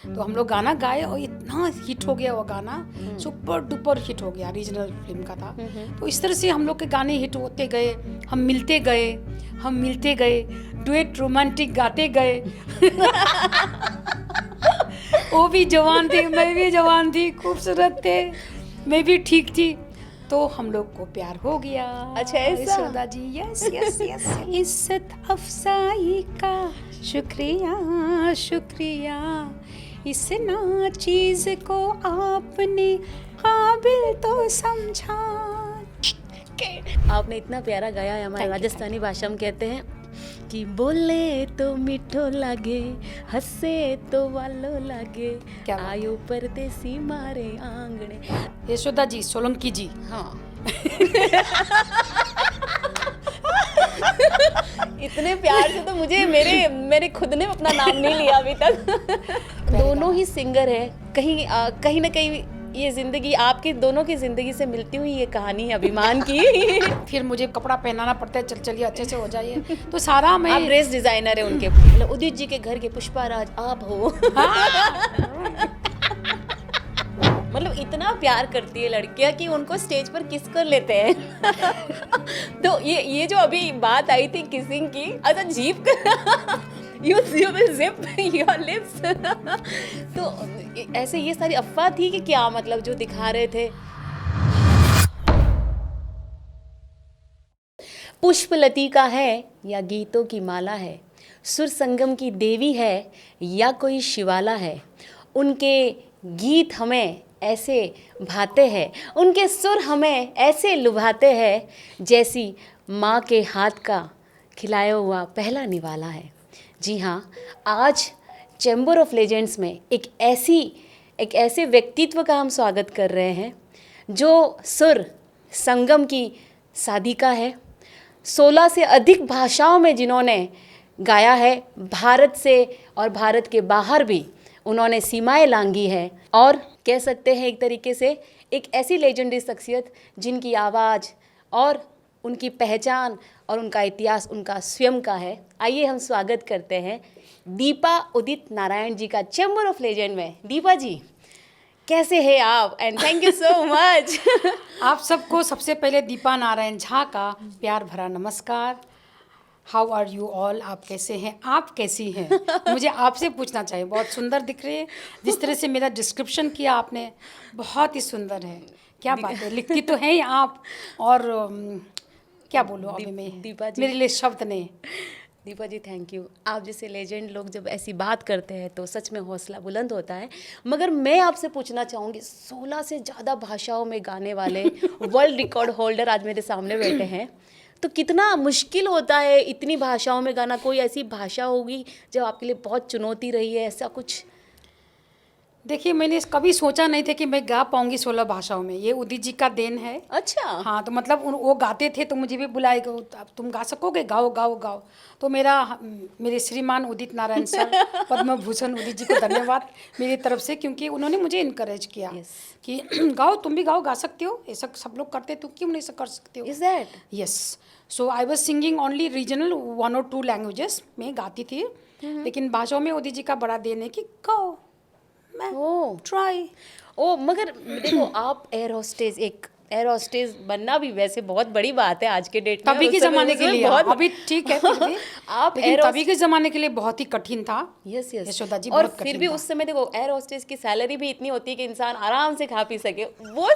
तो हम लोग गाना गाए और इतना हिट हो गया वो गाना, सुपर डुपर हिट हो गया, रीजनल फिल्म का था। तो इस तरह से हम लोग के गाने हिट होते गए, हम मिलते गए, डुएट रोमांटिक गाते गए। वो भी जवान थी, मैं भी जवान थी, खूबसूरत थे, मैं भी ठीक थी, तो हम लोग को प्यार हो गया। अच्छा, ऐसा? Yashoda ji, yes yes yes. इज्जत अफसाई का शुक्रिया शुक्रिया, इस ना चीज को आपने काबिल तो समझा। आपने इतना प्यारा गाया है। हमारे Thank you, राजस्थानी भाषा में कहते हैं कि बोले तो मीठो लागे, हंसे तो वालो लागे, क्या बात है। आयो परदेसी मारे आंगणे। यशोदा जी, सोलंकी जी। हाँ। इतने प्यार से तो मुझे मेरे खुद ने अपना नाम नहीं लिया अभी तक। दोनों ही सिंगर है, कहीं ना कहीं ये जिंदगी आपकी दोनों की जिंदगी से मिलती हुई ये कहानी है अभिमान की। फिर मुझे कपड़ा पहनाना पड़ता है, चलिए अच्छे से हो जाइए, तो सारा मैं आप ड्रेस डिजाइनर है उनके, मतलब उदित जी के घर के पुष्पा राज आप हो। मतलब इतना प्यार करती है लड़कियां कि उनको स्टेज पर किस कर लेते हैं। तो ये जो अभी बात आई थी किसिंग की, अच्छा jeep you will zip your lips। तो ऐसे ये सारी अफवाह थी कि क्या, मतलब जो दिखा रहे थे। पुष्प लतिका है या गीतों की माला है, सुर संगम की देवी है या कोई शिवाला है, उनके गीत हमें ऐसे भाते हैं, उनके सुर हमें ऐसे लुभाते हैं, जैसी माँ के हाथ का खिलाया हुआ पहला निवाला है। जी हाँ, आज चैम्बर ऑफ लेजेंड्स में एक ऐसे व्यक्तित्व का हम स्वागत कर रहे हैं जो सुर संगम की साधिका है। 16 से अधिक भाषाओं में जिन्होंने गाया है, भारत से और भारत के बाहर भी उन्होंने सीमाएं लांघी है, और कह सकते हैं एक तरीके से एक ऐसी लेजेंडरी शख्सियत जिनकी आवाज़ और उनकी पहचान और उनका इतिहास उनका स्वयं का है। आइए हम स्वागत करते हैं दीपा उदित नारायण जी का चैम्बर ऑफ लेजेंड में। दीपा जी, कैसे हैं आप? And thank you so much. आप सबको सबसे पहले दीपा नारायण झा का प्यार भरा नमस्कार। How are you all? आप कैसे हैं? आप कैसी हैं? मुझे आपसे पूछना चाहिए। बहुत सुंदर दिख रहे हैं, जिस तरह से मेरा डिस्क्रिप्शन किया आपने, बहुत ही सुंदर है। क्या बात है, लिखती तो हैं ही आप, और क्या बोलूँ अभी मैं, दीपा जी, मेरे लिए शब्द नहीं। Deepa ji thank you. आप जैसे लेजेंड लोग जब ऐसी बात करते हैं तो सच में हौसला बुलंद होता है। मगर मैं आपसे पूछना चाहूँगी, 16 से ज़्यादा भाषाओं में गाने वाले वर्ल्ड रिकॉर्ड होल्डर आज मेरे सामने बैठे हैं, तो कितना मुश्किल होता है इतनी भाषाओं में गाना? कोई ऐसी भाषा होगी जो आपके लिए बहुत चुनौती रही है, ऐसा कुछ? देखिए, मैंने कभी सोचा नहीं था कि मैं गा पाऊंगी 16 भाषाओं में। ये उदित जी का देन है। अच्छा। हाँ, तो मतलब वो गाते थे तो मुझे भी बुलाए, अब तुम गा सकोगे, गाओ गाओ गाओ। तो मेरे श्रीमान उदित नारायण सर, पद्म भूषण उदित जी को धन्यवाद मेरी तरफ से, क्योंकि उन्होंने मुझे इनकरेज किया कि गाओ, तुम भी गाओ, गा सकते हो, ऐसा सब लोग करते, तो क्यों नहीं कर सकते हो? Is that? Yes. So I was singing only regional 1 और 2 लैंग्वेजेस में गाती थी, लेकिन भाषाओं में उदित जी का बड़ा देन है कि गाओ, ट्राई। ओ, मगर देखो, आप एयर होस्टेस बनना भी वैसे बहुत बड़ी बात है आज के डेट में। तभी के ज़माने के लिए बहुत अभी ठीक है, फिर भी आप लेकिन तभी के ज़माने के लिए बहुत ही कठिन था। यस यस यशोदा जी, और बहुत फिर कठिन भी था। उस समय देखो, एयर होस्टेस की सैलरी भी इतनी होती है कि इंसान आराम से खा पी सके। वो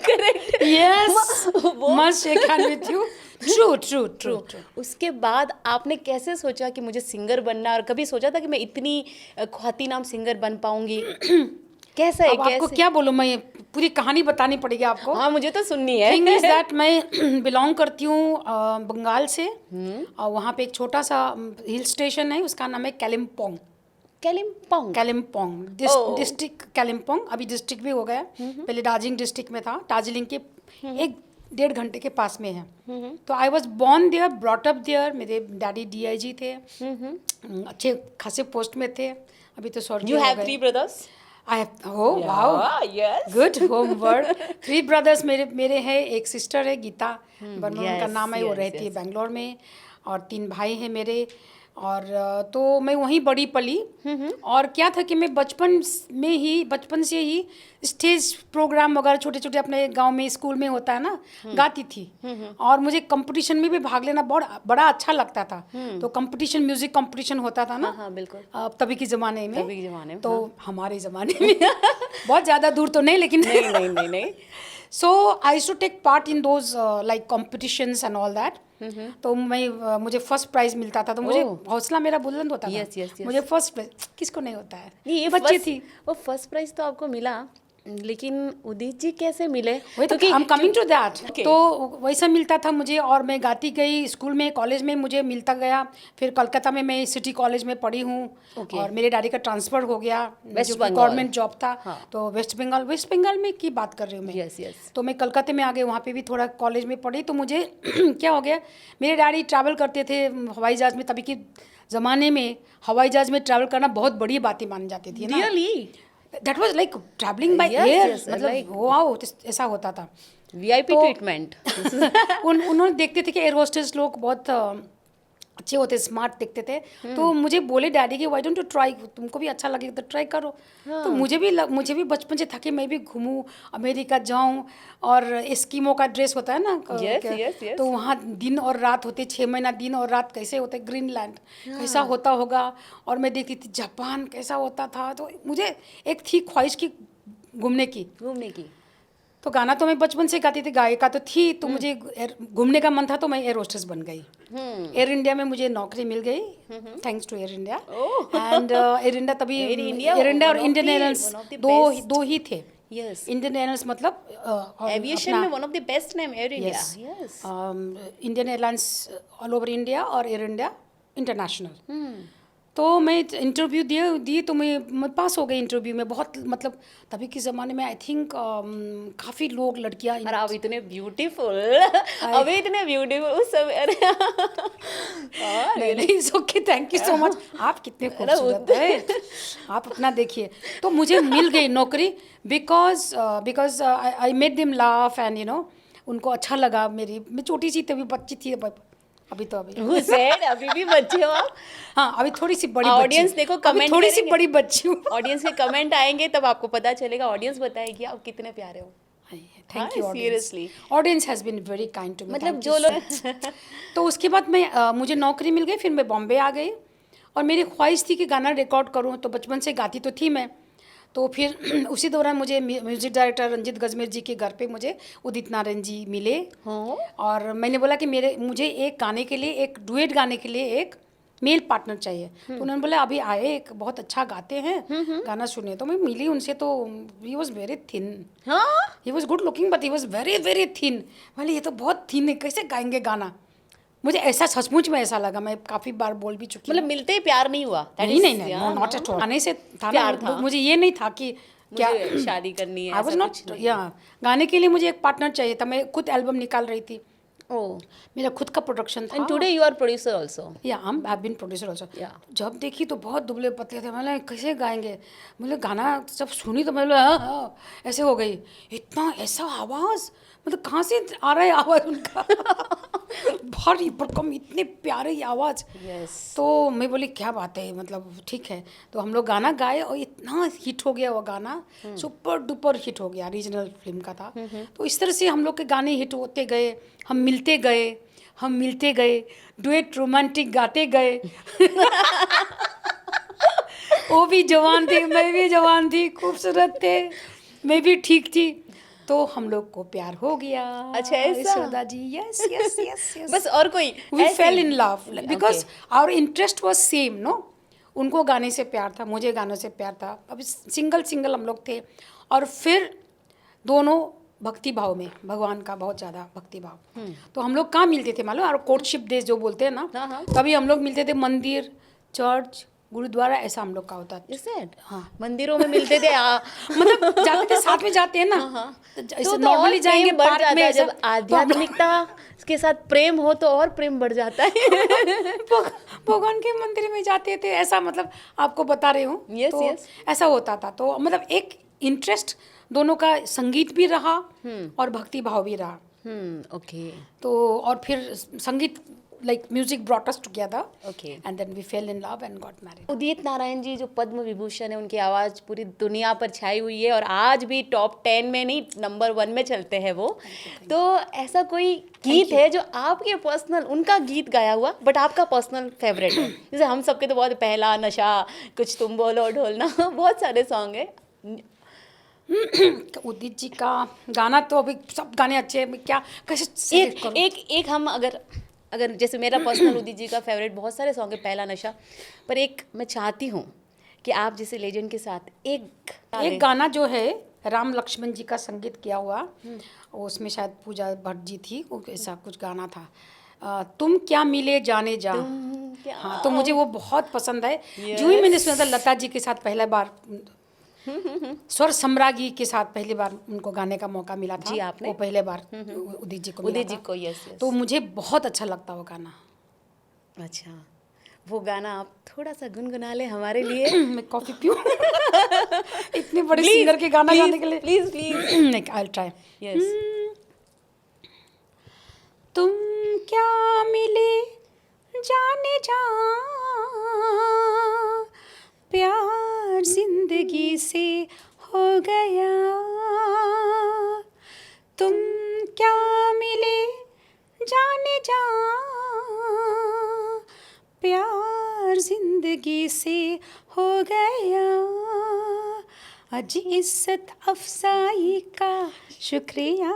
correct. Yes, must shake hand with you. True true true. उसके बाद आपने कैसे सोचा कि मुझे सिंगर बनना, और कभी सोचा था कि मैं इतनी ख्वातीनाम सिंगर बन पाऊंगी? कैसा है? अब आपको क्या बोलूं, मैं पूरी कहानी बतानी पड़ेगी आपको। हाँ, मुझे तो सुननी है। थिंग इज दैट मैं बिलोंग करती हूँ बंगाल से, और वहाँ पे एक छोटा सा हिल स्टेशन है, उसका नाम है कालिम्पोंग। कालिम्पोंग डिस्ट्रिक्ट, कालिम्पोंग अभी डिस्ट्रिक्ट भी हो गया, पहले दार्जिलिंग डिस्ट्रिक्ट में था। दार्जिलिंग के 1-1.5 घंटे के पास में है। तो I was born there, brought up there. मेरे डैडी DIG थे, अच्छे खासे पोस्ट में थे, अभी तो स्वर्गीय हो गए। You have 3 brothers? I have, oh wow, yes. good homework। 3 brothers मेरे हैं, एक सिस्टर है गीता बर्मन, उनका नाम है, वो रहती है बेंगलोर में, और 3 भाई हैं मेरे। और तो मैं वहीं बड़ी पली। और क्या था कि मैं बचपन से ही स्टेज प्रोग्राम वगैरह छोटे छोटे अपने गांव में स्कूल में होता है ना, गाती थी। और मुझे कंपटीशन में भी भाग लेना बहुत बड़ा अच्छा लगता था। तो कंपटीशन, म्यूजिक कंपटीशन होता था ना। हाँ बिल्कुल। तभी के ज़माने में, तभी के ज़माने में, तो हमारे ज़माने में बहुत ज़्यादा दूर तो नहीं, लेकिन नहीं। So I used to take part in those like competitions and all that. तो मुझे फर्स्ट प्राइज मिलता था, तो मुझे हौसला मेरा बुलंद होता था। Yes. मुझे फर्स्ट प्राइज, किसको नहीं होता है, ये बच्ची थी। वो फर्स्ट प्राइज तो आपको मिला, लेकिन उदित जी कैसे मिले? वही तो, I am coming to that. Okay. तो वैसा मिलता था मुझे, और मैं गाती गई स्कूल में, कॉलेज में मुझे मिलता गया। फिर कलकत्ता में मैं सिटी कॉलेज में पढ़ी हूँ। Okay. और मेरे डैडी का ट्रांसफ़र हो गया, वेस्ट जो बंगाल। गवर्नमेंट जॉब था। हाँ। तो वेस्ट बंगाल में की बात कर रही हूँ मैं। यस। तो मैं कलकत्ते में आ गई, वहाँ पे भी थोड़ा कॉलेज में पढ़ी। तो मुझे क्या हो गया, मेरे डैडी ट्रैवल करते थे हवाई जहाज़ में। तभी के ज़माने में हवाई जहाज़ में ट्रैवल करना बहुत बड़ी बात ही मानी जाती थी ना। Really? That was like travelling by Yes, air, yes, मतलब like- वाओ, ऐसा होता था। VIP तो- ट्रीटमेंट। उन्होंने देखते थे कि एयर होस्टेस लोग बहुत अच्छे होते, स्मार्ट दिखते थे। तो मुझे बोले डैडी कि व्हाई डोंट यू ट्राई, तुमको भी अच्छा लगेगा तो ट्राई करो। तो मुझे भी बचपन से था कि मैं भी घूमूं, अमेरिका जाऊं। और एस्किमो का ड्रेस होता है ना, Yes. तो वहाँ दिन और रात होते, 6 महीना दिन और रात कैसे होते, ग्रीनलैंड कैसा होता होगा। और मैं देखती थी जापान कैसा होता था। तो मुझे एक थी ख्वाहिश की घूमने की। तो गाना तो मैं बचपन से गाती थी, गायिका तो थी। तो मुझे घूमने का मन था, तो मैं एयर होस्टेस बन गई। एयर इंडिया में मुझे नौकरी मिल गई, thanks to Air India. And Air India तभी, Air India, एयर इंडिया और one of Indian the- airlines one of the दो ही थे। Yes. इंडियन एयरलाइंस मतलब एविएशन में one of the best name Air India. Yes. Indian airlines all over India और Air India international. तो मैं interview दी तो मैं पास हो गई इंटरव्यू में। बहुत मतलब तभी के ज़माने में आई थिंक काफ़ी लोग, लड़कियाँ और आप इतने ब्यूटीफुल, अभी इतने ब्यूटीफुल उस समय। नहीं, okay, thank you so much. आप कितने खूबसूरत है, आप अपना देखिए। तो मुझे मिल गई नौकरी because I made them laugh and उनको अच्छा लगा। मैं छोटी सी तभी बच्ची थी, अभी अभी भी बच्चे हो आप? हाँ, अभी थोड़ी सी बड़ी ऑडियंस बच्ची, देखो, अभी कमेंट थोड़ी सी करेंगे। बड़ी बच्ची हूँ। ऑडियंस के कमेंट आएंगे तब आपको पता चलेगा, ऑडियंस बताएगी आप कितने प्यारे हो। Thank you seriously, audience has been very kind to me. मतलब जो लोग तो उसके बाद मुझे नौकरी मिल गई। फिर मैं बॉम्बे आ गई, और मेरी ख्वाहिश थी कि गाना रिकॉर्ड करूँ। तो बचपन से गाती तो थी मैं। तो फिर उसी दौरान मुझे म्यूजिक डायरेक्टर रंजीत गजमेर जी के घर पे मुझे उदित नारायण जी मिले। और मैंने बोला कि मुझे एक गाने के लिए, एक डुएट गाने के लिए एक मेल पार्टनर चाहिए। तो उन्होंने बोला अभी आए, एक बहुत अच्छा गाते हैं, गाना सुने। तो मैं मिली उनसे, तो he was very thin. He was good looking but he was very very thin. बोले ये तो बहुत थिन है, कैसे गाएंगे गाना। मुझे ऐसा सचमुच में ऐसा लगा। मैं काफ़ी बार बोल भी चुकी हूँ। मतलब मिलते ही प्यार नहीं हुआ? नहीं, नॉट एट ऑल। गाने से था प्यार ना, था। मुझे ये नहीं था कि क्या मुझे शादी करनी है, आई वाज ऐसा नॉट, कुछ नहीं। या गाने के लिए मुझे एक पार्टनर चाहिए था। मैं खुद एल्बम निकाल रही थी, ओह, मेरा खुद का प्रोडक्शन था। And today you are producer also? Yeah I have been producer also. Yeah. जब देखी तो बहुत दुबले पतले थे। मैंने कैसे गाएंगे, मतलब गाना जब सुनी तो मैं हाँ ऐसे हो गई। इतना ऐसा आवाज़, मतलब कहाँ से आ रहा है आवाज़ उनका भारी भरकम, इतने प्यारे आवाज़। यस। तो मैं बोली क्या बात है, मतलब ठीक है। तो हम लोग गाना गाए, और इतना हिट हो गया वो गाना, सुपर डुपर हिट हो गया। रीजनल फिल्म का था। तो इस तरह से हम लोग के गाने हिट होते गए, हम मिलते गए, डुएट रोमांटिक गाते गए। वो भी जवान थी, मैं भी जवान थी, खूबसूरत थे, मैं भी ठीक थी। तो हम लोग को प्यार हो गया। अच्छा, ऐसा? यशोदा जी, यस। बस, और कोई We ऐसे? fell in love because Okay. our interest was same, no? उनको गाने से प्यार था, मुझे गानों से प्यार था। अभी सिंगल हम लोग थे, और फिर दोनों भक्ति भाव में, भगवान का बहुत ज़्यादा भक्ति भाव। तो हम लोग कहाँ मिलते थे मालूम? और कोर्टशिप डेज जो बोलते हैं ना, हाँ। तभी हम लोग मिलते थे मंदिर, चर्च, गुरुद्वारा, ऐसा हम लोग का होता था। Is it? हाँ, मंदिरों में मिलते थे मतलब जाते थे, साथ में जाते हैं ना। तो नॉर्मली जाएंगे बढ़ पार्क जाता में, है ऐसा- जब आध्यात्मिकता के साथ प्रेम हो तो और प्रेम बढ़ जाता है। भगवान के मंदिर में जाते थे, ऐसा मतलब आपको बता रही हूँ। Yes, तो yes. ऐसा होता था। तो मतलब एक इंटरेस्ट दोनों का, संगीत भी रहा और भक्ति भाव भी रहा। ओके। तो और फिर संगीत like music brought us together. Okay. And then we fell in love and got married. Udit Narayan ji जो पद्म विभूषण है, उनकी आवाज़ पूरी दुनिया पर छाई हुई है और आज भी टॉप 10 में नहीं, नंबर 1 में चलते हैं वो। तो ऐसा कोई गीत है जो आपके पर्सनल, उनका गीत गाया हुआ बट आपका पर्सनल फेवरेट है? जैसे हम सबके तो बहुत पहला नशा, कुछ तुम बोलो ढोलना, बहुत सारे सॉन्ग है। उदित जी का गाना तो अभी सब गाने अच्छे हैं, मैं क्या कैसे select करूं? एक हम अगर जैसे मेरा पर्सनल उदित जी का फेवरेट बहुत सारे सॉन्ग है, पहला नशा, पर एक मैं चाहती हूँ कि आप जैसे लेजेंड के साथ एक गाना जो है राम लक्ष्मण जी का संगीत किया हुआ, उसमें शायद पूजा भट्ट जी थी, वो ऐसा कुछ गाना था, तुम क्या मिले जाने जा। हाँ, तो मुझे वो बहुत पसंद है। जो ही मैंने सुना था लता जी के साथ पहला बार, स्वर सम्राज्ञी के साथ पहली बार उनको गाने का मौका मिला था। जी, आपने? वो पहले बार उदित जी को मिला उदित जी था। को, यस यस। तो मुझे बहुत अच्छा लगता वो गाना। अच्छा, वो गाना आप थोड़ा सा गुनगुना ले हमारे लिए। मैं कॉफी पीऊं इतने बड़े सिंगर के गाना गाने के लिए। Please please. नहीं, आई विल ट्राई। यस। तुम क्या मिले जाने जा, प्यार जिंदगी से हो गया। तुम क्या मिले जाने जा, प्यार जिंदगी से हो गया। अज इज्जत अफसाई का शुक्रिया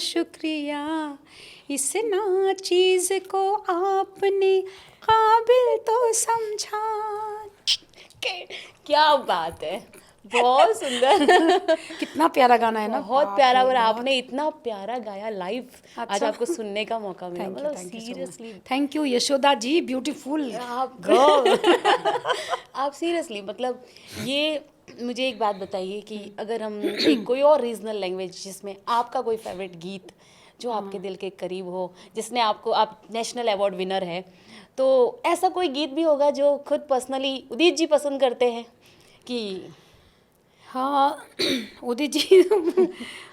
शुक्रिया, इस ना चीज़ को आपने काबिल तो समझा। क्या बात है, बहुत सुंदर। कितना प्यारा गाना है ना, बहुत बाप प्यारा, रे, और बहुत। आपने इतना प्यारा गाया लाइव। आज अच्छा। आपको सुनने का मौका मिला, थैंक यू, मतलब thank you seriously. Thank you Yashoda ji, beautiful आप गर्ल। आप सीरियसली, मतलब ये मुझे एक बात बताइए कि अगर हम एक कोई और रीजनल लैंग्वेज जिसमें आपका कोई फेवरेट गीत जो आपके दिल के करीब हो, जिसने आपको, आप नेशनल अवार्ड विनर है, तो ऐसा कोई गीत भी होगा जो खुद पर्सनली उदित जी पसंद करते हैं कि? हाँ उदित जी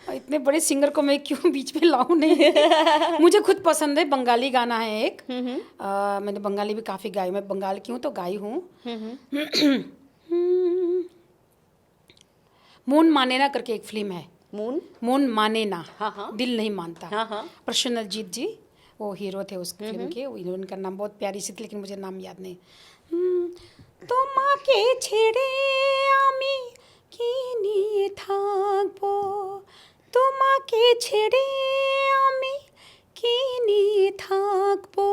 इतने बड़े सिंगर को मैं क्यों बीच में लाऊं? नहीं, मुझे खुद पसंद है। बंगाली गाना है एक, मैंने बंगाली भी काफ़ी गाई, मैं बंगाल की हूँ तो गाई हूँ। मून माने ना करके एक फिल्म है, मून माने ना, हाँ, हाँ। दिल नहीं मानता। हाँ, हाँ। प्रसन्नजीत जी वो हीरो थे उस फिल्म के, उनका नाम बहुत प्यारी सी थी लेकिन मुझे नाम याद नहीं। তোমাকে ছেড়ে আমি কি নিয়ে থাকবো, তোমাকে ছেড়ে আমি কি নিয়ে থাকবো,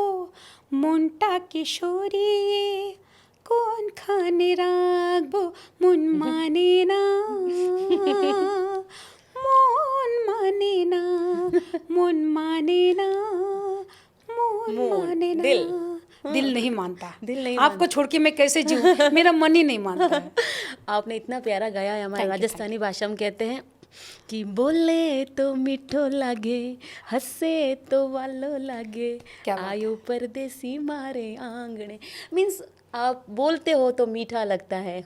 মনটাকে সরিয়ে কোনখানে রাখবো, মন মানে না, মন মানে না, মন মানে না, মন माने ना। दिल नहीं मानता। दिल नहीं आपको छोड़ के मैं कैसे जीऊँ, मेरा मन ही नहीं मानता है। आपने इतना प्यारा गाया है। हमारे Thank you, राजस्थानी भाषा में कहते हैं कि बोले तो मीठो लागे, हंसे तो वालो लागे, क्या बात है। आयो परदेसी मारे आंगणे। मीन्स आप बोलते हो तो मीठा लगता है,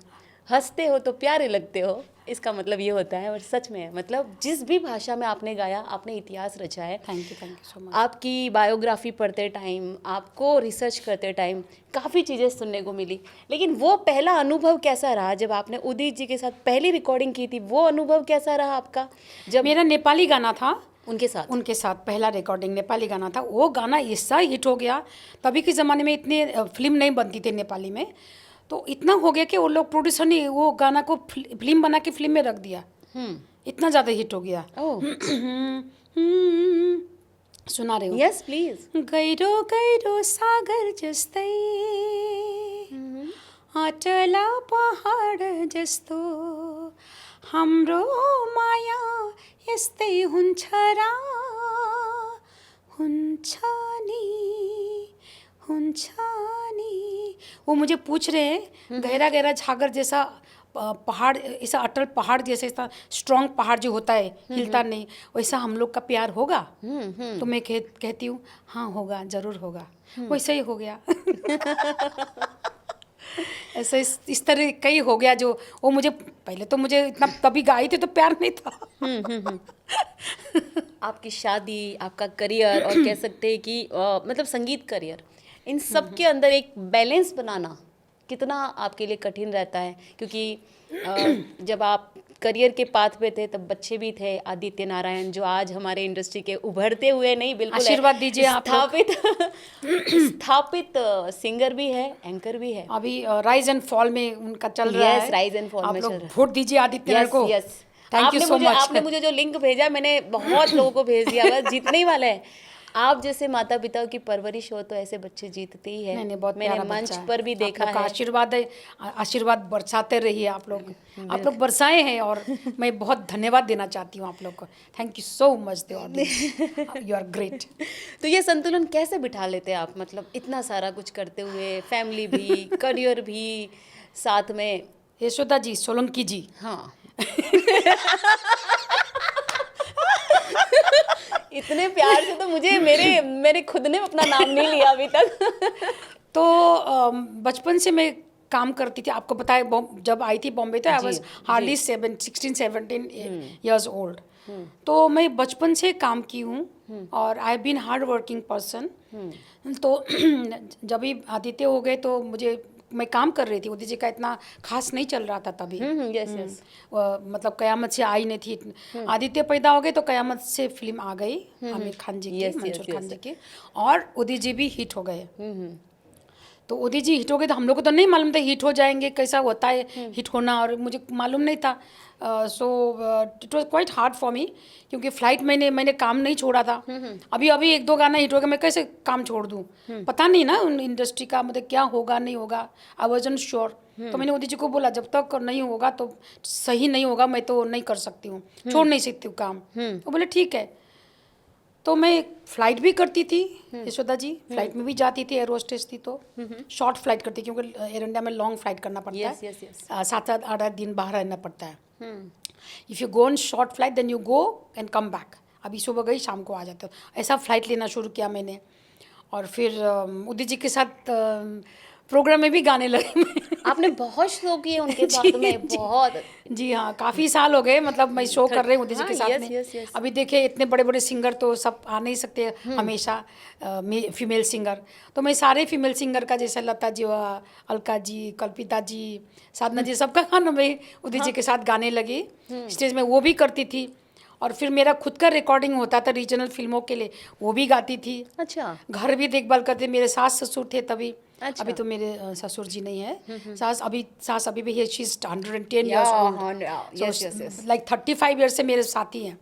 हंसते हो तो प्यारे लगते हो, इसका मतलब ये होता है। और सच में, मतलब जिस भी भाषा में आपने गाया, आपने इतिहास रचा है। Thank you so much. आपकी बायोग्राफी पढ़ते टाइम, आपको रिसर्च करते टाइम काफ़ी चीज़ें सुनने को मिली, लेकिन वो पहला अनुभव कैसा रहा जब आपने उदित जी के साथ पहली रिकॉर्डिंग की थी? वो अनुभव कैसा रहा आपका जब मेरा नेपाली गाना था उनके साथ पहला रिकॉर्डिंग नेपाली गाना था। वो गाना ऐसा हिट हो गया, तभी के ज़माने में इतने फिल्म नहीं बनती थी नेपाली में, तो इतना हो गया कि वो लोग प्रोड्यूसर ने वो गाना को फिल्म बना के फिल्म में रख दिया। इतना ज़्यादा हिट हो गया। सुना रहे हो? Yes please. गहिरो गहिरो सागर जस्तै, अटला पहाड जस्तो, हाम्रो माया यस्तै हुन्छ र, हुन्छ नि। वो मुझे पूछ रहे हैं, गहरा गहरा सागर जैसा पहाड़, ऐसा अटल पहाड़ जैसे, ऐसा स्ट्रॉन्ग पहाड़ जो होता है हिलता नहीं, वैसा हम लोग का प्यार होगा? तो मैं कहती हूँ हाँ होगा, ज़रूर होगा। वैसा ही हो गया। ऐसा इस तरह कई हो गया जो वो मुझे पहले तो मुझे इतना तभी गाई थी तो प्यार नहीं था। आपकी शादी, आपका करियर, और कह सकते हैं कि मतलब संगीत करियर इन सब के अंदर एक बैलेंस बनाना कितना आपके लिए कठिन रहता है, क्योंकि जब आप करियर के पाथ पे थे तब बच्चे भी थे, आदित्य नारायण जो आज हमारे इंडस्ट्री के उभरते हुए नहीं बिल्कुल आशीर्वाद दीजिए आप लोग। स्थापित सिंगर भी है, एंकर भी है। अभी राइज एंड फॉल में उनका चल रहा Yes, है। rise and fall आप में लोग चल रहा है। वोट दीजिए आदित्य नारायण को। Yes thank you so much. आपने मुझे जो लिंक भेजा, मैंने बहुत लोगों को भेज दिया, बस जीतने ही वाला है। आप जैसे माता पिता की परवरिश हो तो ऐसे बच्चे जीतते ही है। नहीं बहुत मैंने प्यारा मंच बच्चा है। पर भी आप देखा लोग का है। आशीर्वाद है, आशीर्वाद बरसाते रहिए आप लोग बरसाए हैं, और मैं बहुत धन्यवाद देना चाहती हूँ आप लोग को। Thank you so much you are great. तो ये संतुलन कैसे बिठा लेते हैं आप, मतलब इतना सारा कुछ करते हुए, फैमिली भी, करियर भी साथ में? यशोदा जी, सोलंकी जी। हाँ इतने प्यार से तो मुझे मेरे खुद ने अपना नाम नहीं लिया अभी तक। तो बचपन से मैं काम करती थी, आपको पता है जब आई थी बॉम्बे तो I was hardly 16-17 years old. तो मैं बचपन से काम की हूँ और I have been hard working person. तो जब भी आदित्य हो गए तो मैं काम कर रही थी, उदित जी का इतना खास नहीं चल रहा था तभी। Yes yes. मतलब कयामत से आई नहीं थी। आदित्य पैदा हो गए तो कयामत से फिल्म आ गई, आमिर खान जी की, मंसूर खान जी की, और उदित जी भी हिट हो गए। तो उदित जी हिट हो गए तो हम लोग को तो नहीं मालूम था हिट हो जाएंगे, कैसा होता है हिट होना, और मुझे मालूम नहीं था। So it was quite hard for me, क्योंकि फ्लाइट मैंने काम नहीं छोड़ा था। अभी 1-2 गाना हिट हो गया, मैं कैसे काम छोड़ दूँ? पता नहीं ना उन इंडस्ट्री का, मतलब क्या होगा नहीं होगा, आई वाजंट श्योर। तो मैंने उदित जी को बोला जब तक नहीं होगा तो सही नहीं होगा, मैं तो नहीं कर सकती हूँ, छोड़ नहीं सकती हूँ काम। तो बोले ठीक है। तो मैं फ्लाइट भी करती थी यशोदा जी, फ्लाइट में भी जाती थी, एयर होस्टेस थी। तो शॉर्ट फ्लाइट करती, क्योंकि एयर इंडिया में लॉन्ग फ्लाइट करना पड़ता Yes, है। yes, yes. 7-8 दिन बाहर रहना पड़ता है। If you go on short flight then you go and come back. अभी सुबह गई शाम को आ जाते हो, ऐसा फ्लाइट लेना शुरू किया मैंने। और फिर उदित जी के साथ प्रोग्राम में भी गाने लगे आपने बहुत शो किए उनके साथ में, बहुत। जी हाँ, काफ़ी साल हो गए, मतलब मैं शो कर रही हूँ उदित जी के हाँ, साथ yes, में। yes, yes. अभी देखिए इतने बड़े बड़े सिंगर तो सब आ नहीं सकते हमेशा, फीमेल सिंगर। तो मैं सारे फीमेल सिंगर का, जैसे लता जी, अलका जी, कल्पिता जी, साधना जी, सबका गाना मैं उदित जी के साथ गाने लगी। स्टेज में वो भी करती थी, और फिर मेरा खुद का रिकॉर्डिंग होता था रीजनल फिल्मों के लिए, वो भी गाती थी। अच्छा। घर भी देखभाल करते, मेरे सास ससुर थे तभी। अच्छा। अभी तो मेरे ससुर जी नहीं है। सास अभी भी है, she is 110 Yeah, years old. 100, So, yes, yes, yes. like 35 years से मेरे साथी हैं।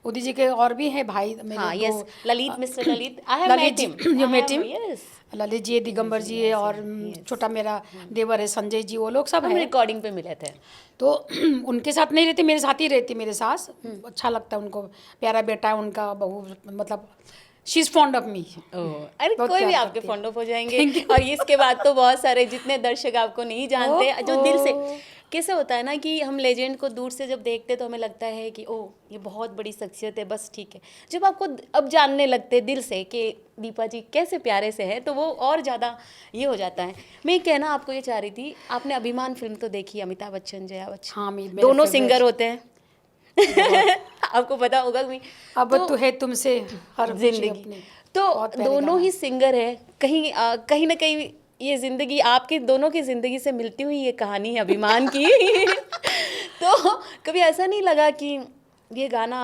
उदित जी के और भी हैं भाई मेरे हाँ, दो। Yes, Lalit, mister Lalit, I have Lalit met ji, him. you met him? Yes, Lalit ji है, दिगंबर जी है, और छोटा मेरा देवर है संजय जी, वो लोग सब हम हैं। रिकॉर्डिंग पे मिले थे। तो उनके साथ नहीं रहते, मेरे साथ ही रहती मेरे सास। अच्छा लगता है उनको, प्यारा बेटा है उनका, बहू, मतलब she is fond of me. अरे बहुत कोई भी प्यार आपके करती है। फॉन्ड ऑफ हो जाएंगे। और इसके बाद तो बहुत सारे जितने दर्शक आपको नहीं जानते, जो दिल से, कैसे होता है ना कि हम लेजेंड को दूर से जब देखते तो हमें लगता है कि ओह ये बहुत बड़ी शख्सियत है, बस ठीक है। जब आपको अब जानने लगते दिल से कि दीपा जी कैसे प्यारे से है, तो वो और ज़्यादा ये हो जाता है। मैं कहना आपको ये चाह रही थी, आपने अभिमान फिल्म तो देखी, अमिताभ बच्चन, जया बच्चन, हाँ, मेरे दोनों favorite। सिंगर होते हैं। आपको पता होगा भी। अब तो है तुमसे हर खुशी जिंदगी, अपनी। तो बहुत प्यारे दोनों गाना। ही सिंगर है, कहीं ना कहीं ये जिंदगी आपकी दोनों की जिंदगी से मिलती हुई ये कहानी है अभिमान की। तो कभी ऐसा नहीं लगा कि ये गाना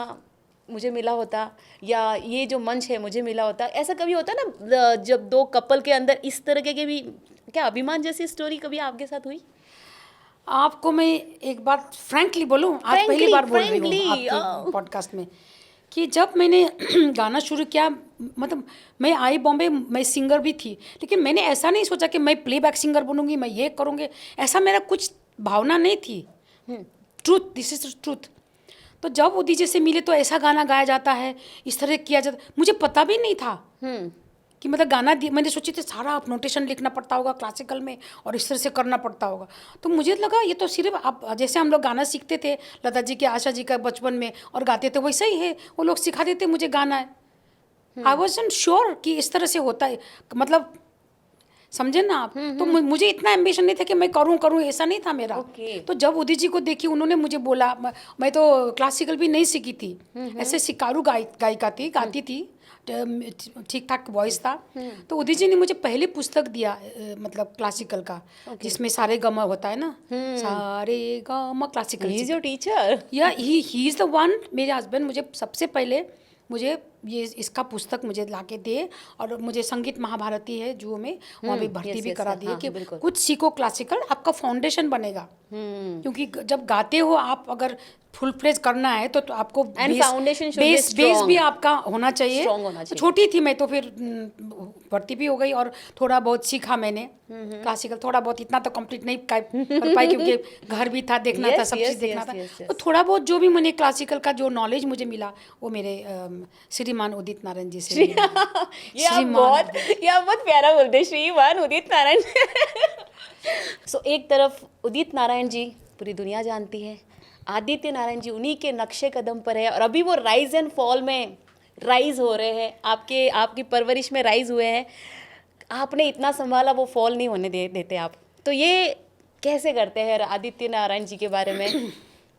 मुझे मिला होता, या ये जो मंच है मुझे मिला होता? ऐसा कभी होता है ना जब दो कपल के अंदर इस तरह के भी, क्या अभिमान जैसी स्टोरी कभी आपके साथ हुई? आपको मैं एक बात फ्रैंकली बोलूं, आज पहली बार बोल रही हूँ आपके पॉडकास्ट में, कि जब मैंने गाना शुरू किया, मतलब मैं आई बॉम्बे, मैं सिंगर भी थी, लेकिन मैंने ऐसा नहीं सोचा कि मैं प्लेबैक सिंगर बनूंगी, मैं ये करूँगी, ऐसा मेरा कुछ भावना नहीं थी। Truth, this is truth. तो जब उदित जी से मिले तो ऐसा गाना गाया जाता है, इस तरह किया जाता, मुझे पता भी नहीं था कि मतलब गाना मैंने सोची थी सारा नोटेशन लिखना पड़ता होगा क्लासिकल में, और इस तरह से करना पड़ता होगा। तो मुझे लगा ये तो सिर्फ आप जैसे हम लोग गाना सीखते थे लता जी के, आशा जी का बचपन में, और गाते थे, वैसा ही है, वो लोग सिखा देते मुझे गाना है। आई वॉजंट श्योर कि इस तरह से होता है। मतलब समझे ना आप। तो मुझे इतना एम्बिशन नहीं था कि मैं करूं ऐसा नहीं था मेरा। Okay. तो जब उदित जी को देखी, उन्होंने मुझे बोला, मैं तो क्लासिकल भी नहीं सीखी थी, ऐसे शिकारू गायिका थी, गाती थी, ठीक ठाक वॉइस था। तो उदित जी ने मुझे पहली पुस्तक दिया, मतलब क्लासिकल का, जिसमें सारे गम होता है ना, सारे गम classical. He is your teacher. Yeah he is the one. मेरे हस्बैंड मुझे सबसे पहले मुझे ये इसका पुस्तक मुझे लाके दिए, और मुझे संगीत महाभारती है जुओ में, वहाँ भी भर्ती भी करा दिए कि कुछ सीखो क्लासिकल, आपका फाउंडेशन बनेगा। क्योंकि जब गाते हो आप, अगर फुल फ्लेज करना है तो आपको बेस भी आपका होना चाहिए। छोटी थी मैं तो फिर भर्ती भी हो गई, और थोड़ा बहुत सीखा मैंने क्लासिकल, थोड़ा बहुत, इतना तो कंप्लीट नहीं कर पाई क्योंकि घर भी था, देखना था, सब चीज़ देखना था। तो थोड़ा बहुत जो भी मैंने क्लासिकल का जो नॉलेज मुझे मिला, वो मेरे श्रीमान उदित नारायण जी से। ये आप बहुत प्यारा बोलते हैं, श्रीमान उदित नारायण। सो एक तरफ उदित नारायण जी पूरी दुनिया जानती है, आदित्य नारायण जी उन्हीं के नक्शे कदम पर है, और अभी वो राइज एंड फॉल में राइज हो रहे हैं, आपकी परवरिश में राइज हुए हैं। आपने इतना संभाला, वो फॉल नहीं होने देते आप। तो ये कैसे करते हैं आदित्य नारायण जी के बारे में?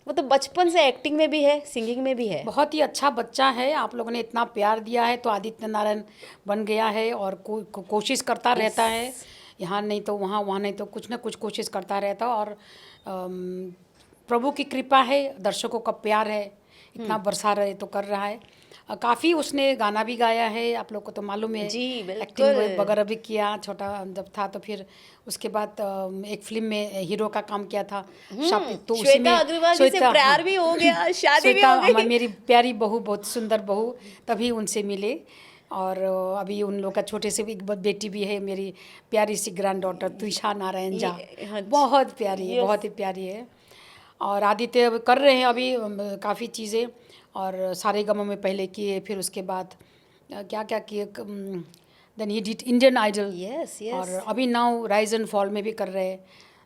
वो तो बचपन से एक्टिंग में भी है, सिंगिंग में भी है। बहुत ही अच्छा बच्चा है, आप लोगों ने इतना प्यार दिया है तो आदित्य नारायण बन गया है, और कोशिश करता रहता है, यहाँ नहीं तो वहाँ, वहाँ नहीं तो कुछ ना कुछ कोशिश करता रहता। और प्रभु की कृपा है, दर्शकों का प्यार है, इतना बरसा रहे तो कर रहा है। काफ़ी उसने गाना भी गाया है, आप लोग को तो मालूम है जी, एक्टिंग वगैरह भी किया, छोटा जब था तो फिर उसके बाद एक फिल्म में हीरो का काम किया था, तो श्वेता अग्रवाल जी से प्यार भी हो गया, शादी भी हो गई। मेरी प्यारी बहू, बहुत सुंदर बहू, तभी उनसे मिले। और अभी उन लोग का छोटे से एक बेटी भी है, मेरी प्यारी सी ग्रैंड डॉटर त्रिशा नारायण झा, बहुत प्यारी है, बहुत ही प्यारी है। और आदित्य कर रहे हैं अभी काफ़ी चीज़ें, और सारे गमों में पहले किए, फिर उसके बाद क्या क्या किए, then he did Indian idol, और अभी नाउ राइज एंड फॉल में भी कर रहे हैं।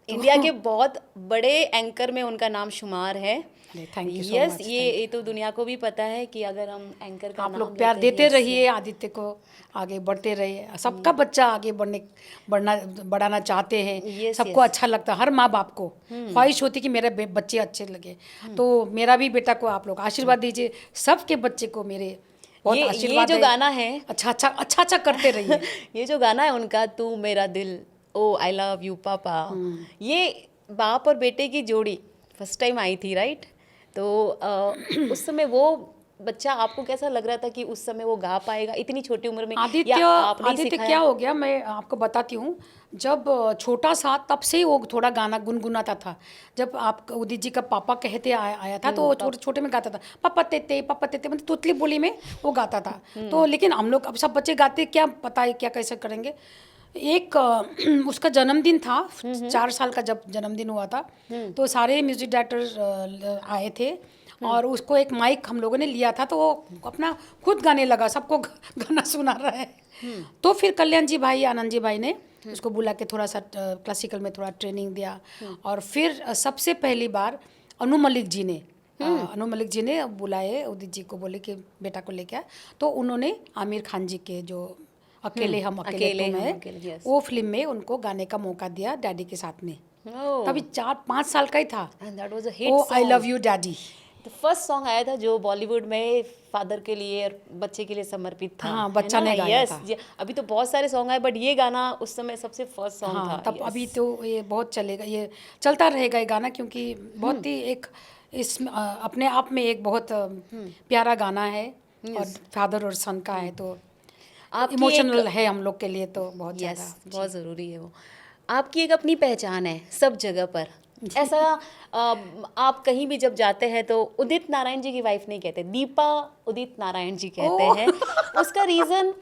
इंडिया के बहुत बड़े एंकर में उनका नाम शुमार है। Thank you so much. ये तो दुनिया को भी पता है कि अगर हम एंकर का आप लोग प्यार देते रहिए, आदित्य को आगे बढ़ते रहिए। सबका बच्चा आगे बढ़ाना चाहते हैं, सबको अच्छा लगता है, हर माँ बाप को ख्वाहिश होती कि मेरे बच्चे अच्छे लगे। तो मेरा भी बेटा को आप लोग आशीर्वाद दीजिए, सबके बच्चे को मेरे बहुत आशीर्वाद। ये जो गाना है, अच्छा करते रहिए। ये जो गाना है उनका, तू मेरा दिल, ओ आई लव यू पापा, ये बाप और बेटे की जोड़ी फर्स्ट टाइम आई थी, राइट? तो उस समय वो बच्चा, आपको कैसा लग रहा था कि उस समय वो गा पाएगा इतनी छोटी उम्र में? आदित्य क्या हो गया, मैं आपको बताती हूँ। जब छोटा सा, तब से ही वो थोड़ा गाना गुनगुनाता था। जब आप उदित जी का पापा कहते आया था, तो वो छोटे में गाता था, पापा तेते मतलब तुतली बोली में वो गाता था। तो लेकिन हम लोग, अब सब बच्चे गाते, क्या पता है क्या कैसे करेंगे। एक उसका जन्मदिन था, 4 साल का जब जन्मदिन हुआ था, तो सारे म्यूजिक डायरेक्टर आए थे, और उसको एक माइक हम लोगों ने लिया था, तो वो अपना खुद गाने लगा, सबको गाना सुना रहा है। तो फिर कल्याण जी भाई, आनंद जी भाई ने उसको बुला के थोड़ा सा क्लासिकल में थोड़ा ट्रेनिंग दिया। और फिर सबसे पहली बार अनु मलिक जी ने बुलाए उदित जी को, बोले कि बेटा को लेके आए। तो उन्होंने आमिर खान जी के जो अकेले हम तुम है, वो फिल्म में उनको गाने का मौका दिया डैडी के साथ में। तभी 4-5 साल का ही था। Oh I love you daddy, first song आया था जो बॉलीवुड में फादर के लिए और बच्चे के लिए समर्पित था। हाँ, बच्चा ने गाया था। अभी तो बहुत सारे सॉन्ग आए, बट ये गाना उस समय सबसे फर्स्ट सॉन्ग था। तब अभी तो ये बहुत चलेगा, ये चलता रहेगा ये गाना, क्योंकि बहुत ही एक इस अपने आप में एक बहुत प्यारा गाना है, और फादर और सन का है, तो इमोशनल है हम लोग के लिए, तो बहुत ज़्यादा बहुत ज़रूरी है वो। आपकी एक अपनी पहचान है सब जगह पर, ऐसा आप कहीं भी जब जाते हैं तो उदित नारायण जी की वाइफ नहीं कहते, दीपा उदित नारायण जी कहते हैं। उसका रीज़न,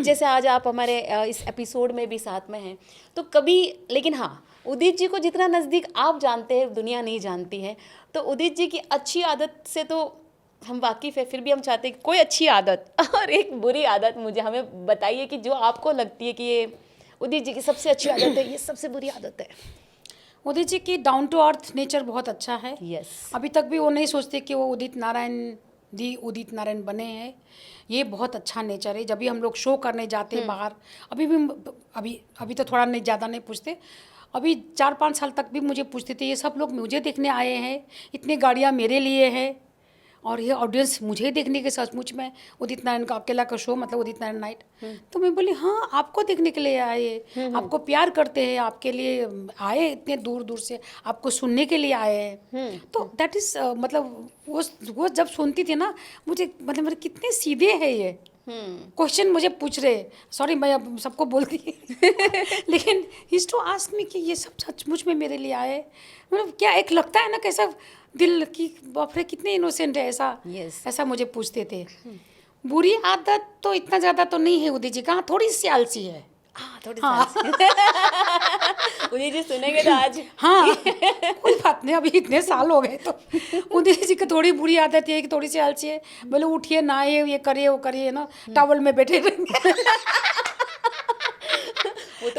जैसे आज आप हमारे इस एपिसोड में भी साथ में हैं, तो कभी, लेकिन हाँ, उदित जी को जितना नज़दीक आप जानते हैं दुनिया नहीं जानती है। तो उदित जी की अच्छी आदत से तो हम वाकिफ़ है, फिर भी हम चाहते हैं कोई अच्छी आदत और एक बुरी आदत मुझे हमें बताइए कि जो आपको लगती है कि ये उदित जी की सबसे अच्छी आदत है, ये सबसे बुरी आदत है। उदित जी की डाउन टू अर्थ नेचर बहुत अच्छा है। यस। अभी तक भी वो नहीं सोचते कि वो उदित नारायण दी उदित नारायण बने हैं, ये बहुत अच्छा नेचर है। जब भी हम लोग शो करने जाते हैं बाहर, अभी तो थोड़ा नहीं, ज़्यादा नहीं पूछते, अभी 4-5 साल तक भी मुझे पूछते थे, ये सब लोग मुझे देखने आए हैं, इतनी गाड़ियाँ मेरे लिए हैं, और ये ऑडियंस मुझे देखने के सचमुच में उदित नारायण का अकेला का शो, मतलब उदित नारायण नाइट। तो मैं बोली हाँ, आपको देखने के लिए आए, आपको प्यार करते हैं, आपके लिए आए इतने दूर दूर से, आपको सुनने के लिए आए हैं। तो दैट इज़ मतलब वो जब सुनती थी ना, मुझे मतलब कितने सीधे हैं ये क्वेश्चन मुझे पूछ रहे। सॉरी, मैं अब सबको बोलती लेकिन हिज टू आस्क मी कि ये सब सचमुच में मेरे लिए आए। मतलब क्या एक लगता है ना, कैसा दिल की, बाप रे कितने इनोसेंट है, ऐसा Yes. ऐसा मुझे पूछते थे। बुरी आदत तो इतना ज़्यादा तो नहीं है उदित जी का, हाँ, थोड़ी सी आलसी है। थोड़ी हाँ। उदित जी सुनेंगे तो आज। हाँ कोई बात नहीं, अभी इतने साल हो गए तो उदित जी की थोड़ी बुरी आदत ये है कि थोड़ी सी आलसी है। बोले उठिए, नहाइए, ये करिए वो करिए ना, टॉवल में बैठे रहेंगे। वो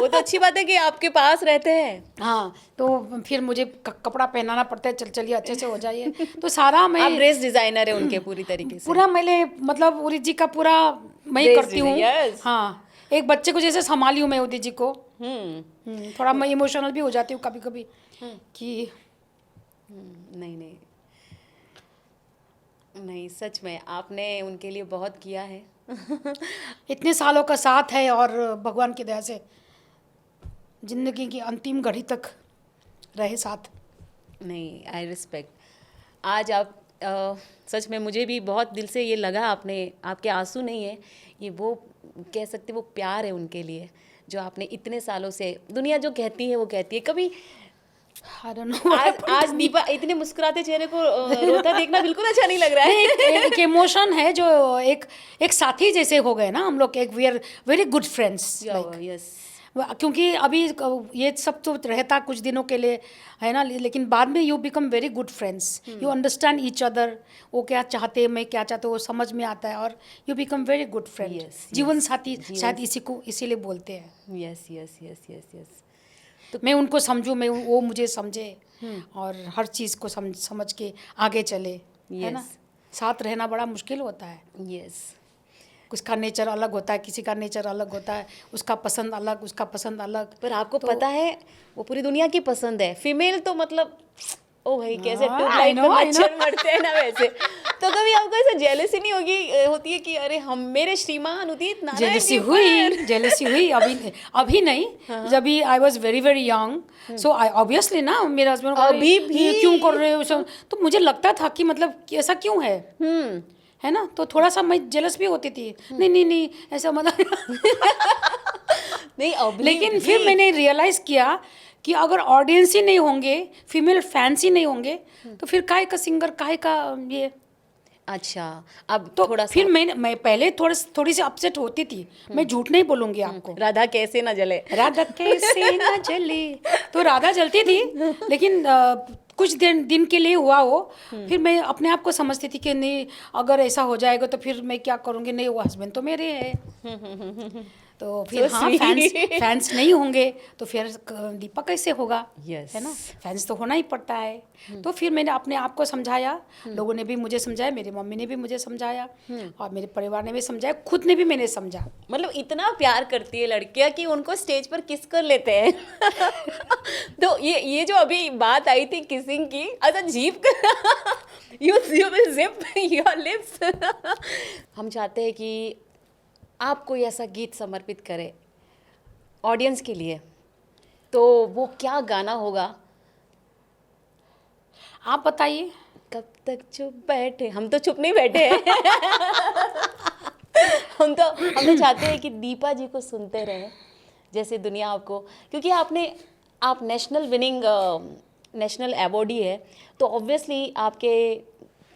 तो अच्छी बात है कि आपके पास रहते हैं। हाँ, तो फिर मुझे कपड़ा पहनाना पड़ता है, चलिए अच्छे से हो जाइए। तो सारा मैं आप ड्रेस डिजाइनर है उनके पूरी तरीके से। पूरा मैंने मतलब उदित जी का पूरा मैं ही Dress करती हूँ। design, yes. हाँ, एक बच्चे को जैसे संभाली हूँ मैं उदित जी को। हम्म। थोड़ा मैं इमोशनल भी हो जाती हूँ कभी कभी कि नहीं नहीं नहीं, सच में आपने उनके लिए बहुत किया है। इतने सालों का साथ है, और भगवान की दया से जिंदगी की अंतिम घड़ी तक रहे साथ। नहीं, आई रिस्पेक्ट। आज आप सच में मुझे भी बहुत दिल से ये लगा, आपके आंसू नहीं है ये, वो कह सकते वो प्यार है उनके लिए, जो आपने इतने सालों से, दुनिया जो कहती है वो कहती है। कभी I don't know what आज happened आज to me. दीपा इतने मुस्कुराते चेहरे को रोता देखना बिल्कुल अच्छा नहीं लग रहा है। एक इमोशन है जो एक साथी जैसे हो गए ना हम लोग, एक we are very good friends. Yes. क्योंकि अभी ये सब तो रहता कुछ दिनों के लिए है ना, लेकिन बाद में you become very good friends, you understand each other, वो क्या चाहते हैं, मैं क्या चाहता हूँ, वो समझ में आता है, और you become very good friend. Yes, जीवन साथी शायद इसीलिए बोलते हैं। Yes yes yes yes yes. तो मैं उनको समझूं, वो मुझे समझे, और हर चीज़ को समझ के आगे चले, है ना। साथ रहना बड़ा मुश्किल होता है। यस। उसका नेचर अलग होता है, किसी का नेचर अलग होता है, उसका पसंद अलग, उसका पसंद अलग। पर आपको पता है वो पूरी दुनिया की पसंद है। फीमेल तो मतलब ओ भाई कैसे ट्यूबलाइट में मच्छर मरते हैं ना वैसे। तो कभी आपको ऐसा जेलसी नहीं होती है कि अरे हम मेरे श्रीमान उदित नारायण जेलसी हुई अभी नहीं। जब भी I was very very young, so I obviously ना, मेरे हस्बैंड अभी भी क्यों कर रहे हो सब, तो मुझे लगता था कि मतलब कि ऐसा क्यों है, है ना। तो थोड़ा सा मैं जेलस भी होती थी, नहीं ऐसा मतलब नहीं। लेकिन फिर मैंने रियलाइज किया कि अगर ऑडियंस ही नहीं होंगे, फीमेल फैंस ही नहीं होंगे, तो फिर काहे का सिंगर, काहे का ये। अच्छा, अब तो थोड़ा फिर मैं पहले थोड़ी सी अपसेट होती थी, मैं झूठ नहीं बोलूंगी आपको। राधा कैसे ना जले, राधा कैसे ना जले, तो राधा जलती थी, लेकिन कुछ दिन के लिए हुआ वो। फिर मैं अपने आप को समझती थी कि नहीं, अगर ऐसा हो जाएगा तो फिर मैं क्या करूँगी, नहीं वो हस्बैंड तो मेरे हैं। तो फिर हाँ, फैंस नहीं होंगे तो फिर दीपा कैसे होगा, Yes. है ना। फैंस तो होना ही पड़ता है। तो फिर मैंने अपने आप को समझाया, लोगों ने भी मुझे समझाया, मेरी मम्मी ने भी मुझे समझाया, और मेरे परिवार ने भी समझाया, खुद ने भी मैंने समझा। मतलब इतना प्यार करती है लड़कियां कि उनको स्टेज पर किस कर लेते हैं। तो ये जो अभी बात आई थी किसिंग की, अच्छा jeep you will zip your lips. हम चाहते हैं कि आप कोई ऐसा गीत समर्पित करें ऑडियंस के लिए, तो वो क्या गाना होगा? आप बताइए। कब तक चुप बैठे, हम तो चुप नहीं बैठे हैं। हम तो चाहते हैं कि दीपा जी को सुनते रहे, जैसे दुनिया आपको, क्योंकि आप नेशनल अवॉर्डी है, तो ऑब्वियसली आपके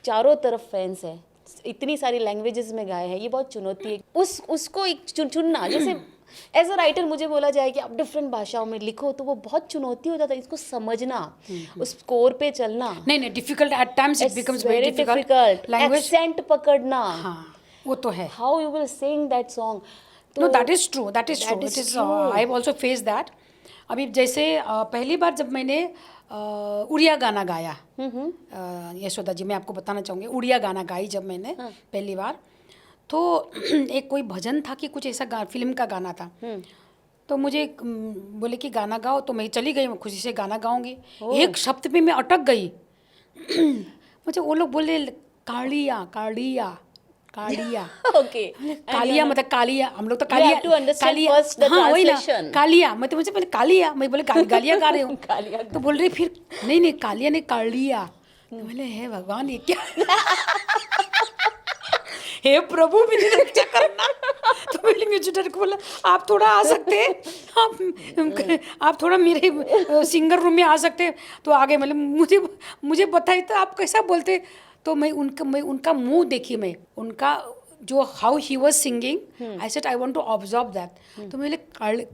चारों तरफ फैंस हैं, इतनी सारी लैंग्वेजेस में गाए हैं, ये बहुत चुनौती है। उसको एक चुनना, जैसे एज अ राइटर मुझे बोला जाए कि आप डिफरेंट भाषाओं में लिखो, तो वो बहुत चुनौती होता था, इसको समझना, उस स्कोर पे चलना। नहीं difficult at times, it becomes very difficult. Language accent पकड़ना, हाँ वो तो है। How you will sing that song. Know that is true, I have also face that. अभी जैसे पहली बार जब मैंने उड़िया गाना गाया। यशोदा जी, मैं आपको बताना चाहूँगी, उड़िया गाना गाई जब मैंने पहली बार, तो एक कोई भजन था कि कुछ ऐसा फिल्म का गाना था। तो मुझे बोले कि गाना गाओ, तो मैं चली गई, मैं खुशी से गाना गाऊंगी। एक शब्द पे मैं अटक गई। मुझे वो लोग बोले कालिया कालिया कालिया। ओके, कालिया मतलब कालिया, हम लोग तो You Kaliya have to understand Kaliya, first the हाँ वही ना, translation. कालिया। मैं तो मुझे पहले कालिया, मैं बोले गालिया गा रही हूँ। कालिया। तो बोल रही फिर नहीं नहीं कालिया नहीं कालिया। तो बोले हे भगवान ये क्या हे प्रभु मेरी रक्षा करना। तो मैंने म्यूजिटर को बोला आप थोड़ा आ सकते हैं, आप थोड़ा मेरे सिंगर रूम में आ सकते हैं। तो आगे मतलब मुझे बताइए तो आप कैसा बोलते। तो मैं उनका मुंह देखी, मैं उनका जो how he was singing, I said I want to observe that. तो मैंने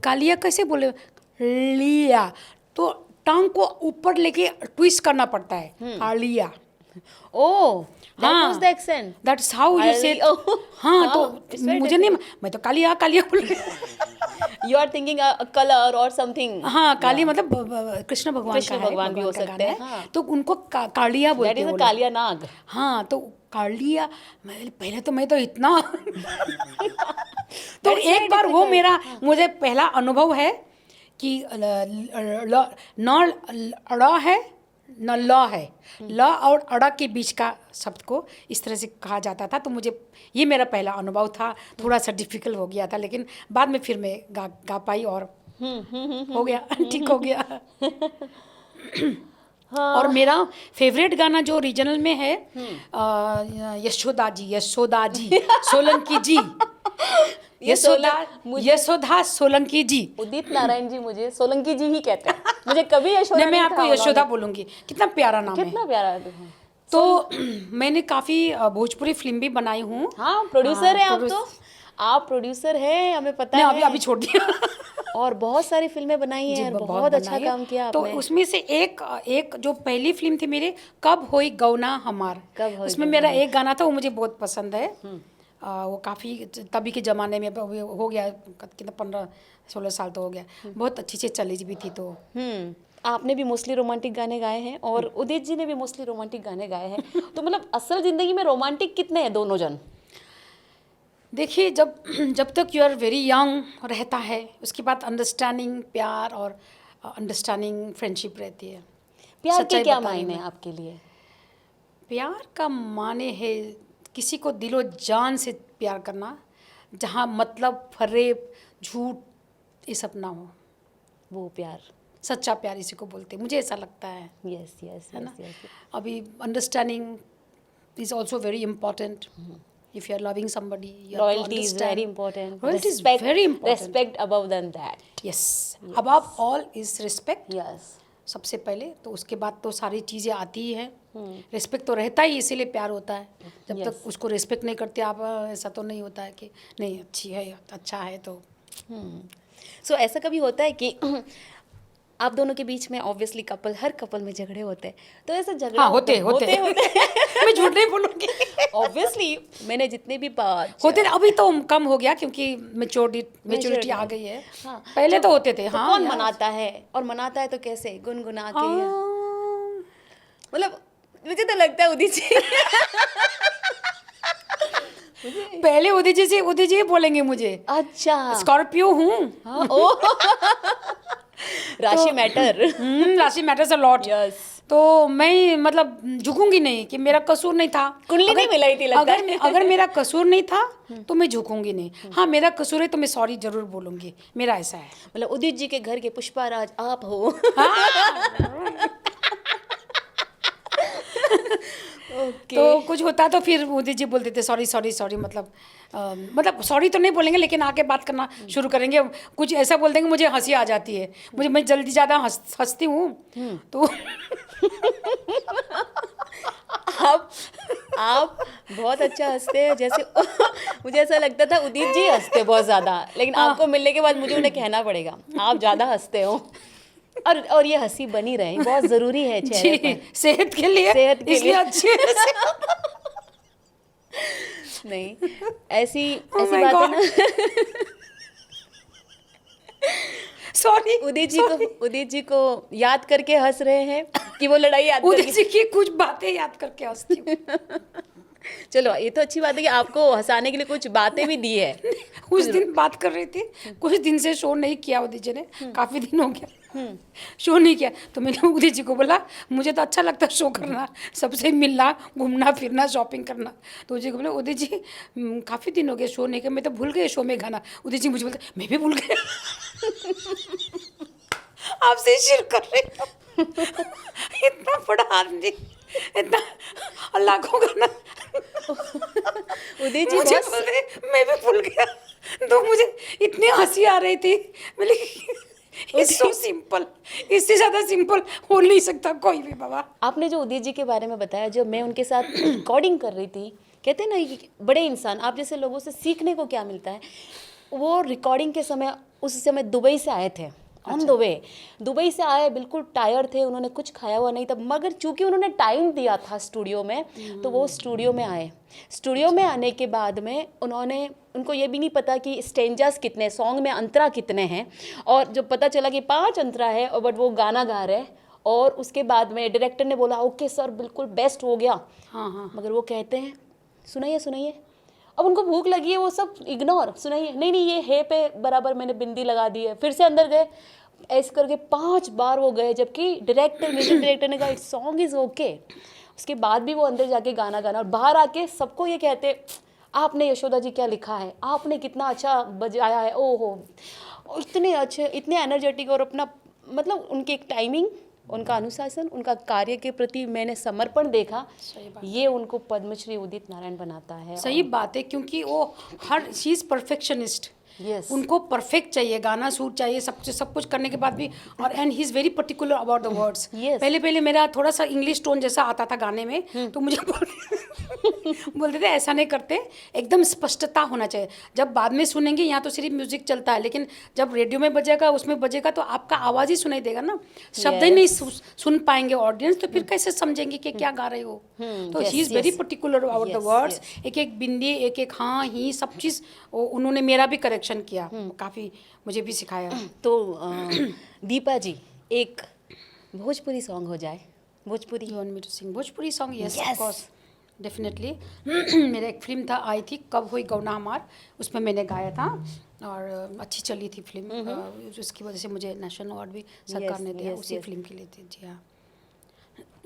कालिया कैसे बोले, लिया, तो टंग को ऊपर लेके ट्विस्ट करना पड़ता है, कालिया। Oh, that हाँ, was the accent. That's how you say. Oh, हाँ, तो it's very मुझे नहीं, मैं तो कालिया कालिया बोल रही। You are thinking a color or something. हाँ, काली मतलब कृष्ण भगवान का कृष्ण है, भगवान भी हो का सकते गाना हैं, है। हाँ। तो उनको कालिया बोलते That is हैं a वो लोग। कालिया नाग. हाँ, तो कालिया, मैं पहले तो मैं तो इतना तो That is एक very बार वो difficult. मेरा मुझे पहला अनुभव है कि न अड़ा है न ल है, ल और अड़ा के बीच का शब्द को इस तरह से कहा जाता था। तो मुझे ये मेरा पहला अनुभव था, थोड़ा सा डिफिकल्ट हो गया था, लेकिन बाद में फिर मैं गा पाई और हो गया, ठीक हो गया। और मेरा फेवरेट गाना जो रीजनल में है, यशोदा जी सोलंकी जी, यशोदा सोलंकी जी। उदित नारायण जी मुझे सोलंकी जी ही कहते हैं, मुझे कभी यशोदा नहीं, मैं नहीं आपको कहा यशोदा उन्होंने। बोलूंगी, कितना प्यारा नाम है। कितना प्यारा है। तो मैंने काफ़ी भोजपुरी फिल्म भी बनाई हूँ। हाँ, प्रोड्यूसर है आप तो, आप प्रोड्यूसर है, हमें पता नहीं, है। अभी छोड़ दिया। और बहुत सारी फिल्में बनाई हैं और बहुत अच्छा बनाई है। काम किया तो आपने। उसमें से एक जो पहली फिल्म थी मेरे, कब होई गौना हमार, उसमें मेरा एक गाना था, वो मुझे बहुत पसंद है। वो काफ़ी तभी के ज़माने में हो गया, कितना 15-16 साल तो हो गया, बहुत अच्छी से चली भी थी। तो आपने भी मोस्टली रोमांटिक गाने गाए हैं और उदित जी ने भी मोस्टली रोमांटिक गाने गाए हैं। तो मतलब असल जिंदगी में रोमांटिक कितने हैं दोनों जन? देखिए, जब तक यू आर वेरी यंग रहता है, उसके बाद अंडरस्टैंडिंग, प्यार और अंडरस्टैंडिंग फ्रेंडशिप रहती है। प्यार के सच्चाई क्या बताने मायने में। हैं आपके लिए? प्यार का माने है किसी को दिलो जान से प्यार करना, जहाँ मतलब फरेब झूठ ये सब ना हो। वो प्यार, सच्चा प्यार इसी को बोलते हैं, मुझे ऐसा लगता है। यस यस है ना? Yes yes. अभी understanding is also very important. If you are loving somebody, you have to Loyalty is understand. very important. Loyalty is Respect, very important. respect above than that. Yes. Above all is respect. Yes. सबसे पहले, तो उसके बाद तो सारी चीज़ें आती ही हैं। रिस्पेक्ट तो रहता ही, इसीलिए प्यार होता है। जब तक उसको रिस्पेक्ट नहीं करते आप, ऐसा तो नहीं होता है कि नहीं अच्छी है, अच्छा है। तो सो ऐसा कभी होता है कि आप दोनों के बीच में ऑब्वियसली हर कपल में झगड़े होते हैं, तो ऐसा झगड़ा हाँ, होते मैं झूठ नहीं बोलूँगी। ऑब्वियसली मैंने जितने भी होते थे, अभी तो कम हो गया क्योंकि मेच्योरिटी आ गई है। हाँ, पहले तो होते थे। तो हाँ, कौन यार। मनाता है, और मनाता है तो कैसे, गुनगुना के या हाँ। मतलब मुझे तो लगता है उदित जी पहले उदित जी बोलेंगे मुझे। अच्छा, स्कॉर्पियो हूँ। हाँ, ओ राशि मैटर। राशि मैटर्स अ लॉट। यस। तो मैं मतलब झुकूंगी नहीं कि मेरा कसूर नहीं था। कुंडली नहीं मिलाई थी लगता है। अगर मेरा कसूर नहीं था तो मैं झुकूंगी नहीं। हाँ, मेरा कसूर है तो मैं सॉरी जरूर बोलूंगी, मेरा ऐसा है। मतलब उदित जी के घर के पुष्पा राज आप हो। तो कुछ होता तो फिर मोदी जी बोलते थे सॉरी, मतलब सॉरी तो नहीं बोलेंगे, लेकिन आके बात करना शुरू करेंगे। कुछ ऐसा बोल देंगे, मुझे हंसी आ जाती है। मैं जल्दी ज़्यादा हंसती हूँ। तो आप बहुत अच्छा हंसते हैं, जैसे मुझे ऐसा लगता था उदित जी हंसते बहुत ज़्यादा, लेकिन आपको मिलने के बाद मुझे उन्हें कहना पड़ेगा आप ज़्यादा हंसते हो। और ये हंसी बनी रहे, बहुत ज़रूरी है चेहरे पर। सेहत के लिए, इसलिए अच्छी नहीं, ऐसी बातें ना। सॉरी उदित जी को याद करके हंस रहे हैं कि वो लड़ाई याद उदित करके। जी की कुछ बातें याद करके हंसती हूँ। चलो ये तो अच्छी बात है कि आपको हंसाने के लिए कुछ बातें भी दी है। उस दिन बात कर रही थी, कुछ दिन से शो नहीं किया उदित जी ने, काफ़ी दिन हो गया शो नहीं किया, तो मैंने उदित जी को बोला मुझे तो अच्छा लगता है शो करना, सबसे मिलना, घूमना फिरना, शॉपिंग करना। तो उदित जी को बोला उदित जी काफ़ी दिन हो गए शो नहीं किया, मैं तो भूल गई शो में गाना। उदित जी मुझे बोलते मैं भी भूल गया। आपसे शेयर कर रही हूँ। इतना बड़ा आदमी, इतना और लाखों गाना उदित जी मुझे बहुत बोलते मैं भी भूल गया। तो मुझे इतनी हंसी आ रही थी, मैंने इट्स सो सिंपल, इससे ज़्यादा सिंपल हो नहीं सकता कोई भी बाबा। आपने जो उदित जी के बारे में बताया, जब मैं उनके साथ रिकॉर्डिंग कर रही थी, कहते हैं ना कि बड़े इंसान, आप जैसे लोगों से सीखने को क्या मिलता है। वो रिकॉर्डिंग के समय उस समय दुबई से आए थे, ऑन द वे दुबई से आए, बिल्कुल टायर्ड थे, उन्होंने कुछ खाया हुआ नहीं था, मगर चूंकि उन्होंने टाइम दिया था स्टूडियो में, तो वो स्टूडियो में आए। स्टूडियो में आने के बाद में उनको ये भी नहीं पता कि स्टेंजास कितने, सॉन्ग में अंतरा कितने हैं, और जब पता चला कि 5 अंतरा है, और बट वो गाना गा रहे हैं, और उसके बाद में डायरेक्टर ने बोला ओके सर बिल्कुल बेस्ट हो गया। हाँ मगर वो कहते हैं सुनाइए सुनाइए। अब उनको भूख लगी है, वो सब इग्नोर, सुनाइए नहीं नहीं ये है पे बराबर मैंने बिंदी लगा दी है, फिर से अंदर गए, ऐसे करके 5 बार वो गए, जबकि म्यूजिक डायरेक्टर ने कहा इट्स सॉन्ग इज़ ओके। उसके बाद भी वो अंदर जाके गाना गाना, और बाहर आके सबको ये कहते आपने यशोदा जी क्या लिखा है, आपने कितना अच्छा बजाया है, ओहो इतने अच्छे, इतने एनर्जेटिक, और अपना मतलब उनकी एक टाइमिंग, उनका अनुशासन, उनका कार्य के प्रति मैंने समर्पण देखा, ये उनको पद्मश्री उदित नारायण बनाता है। सही बात है, क्योंकि वो हर चीज़ परफेक्शनिस्ट, यस उनको परफेक्ट चाहिए, गाना शूट चाहिए, सब कुछ करने के बाद भी, और and he is very particular about the words. Yes. पहले मेरा थोड़ा सा इंग्लिश टोन जैसा आता था गाने में, तो मुझे बोलते थे ऐसा नहीं करते, एकदम स्पष्टता होना चाहिए। जब बाद में सुनेंगे यहाँ तो सिर्फ म्यूजिक चलता है, लेकिन जब रेडियो में बजेगा, उसमें बजेगा, तो आपका आवाज़ ही सुनाई देगा ना, शब्द ही नहीं सुन पाएंगे ऑडियंस, तो फिर कैसे समझेंगे कि क्या गा रहे हो। तो he is very particular about the words, एक एक बिंदी, एक एक हाँ ही, सब चीज़ उन्होंने मेरा भी करेक्शन किया, काफ़ी मुझे भी सिखाया। तो दीपा जी, एक भोजपुरी सॉन्ग हो जाए, Bhojpuri. You want me to sing Bhojpuri song? Yes Yes. Of course, definitely. मेरा एक फिल्म था, आई थी कब हुई गौना हमार, उसमें मैंने गाया था, और अच्छी चली थी फिल्म, उसकी वजह से मुझे नेशनल अवार्ड भी सरकार ने दिया, उसी फिल्म के लिए थी। जी हाँ,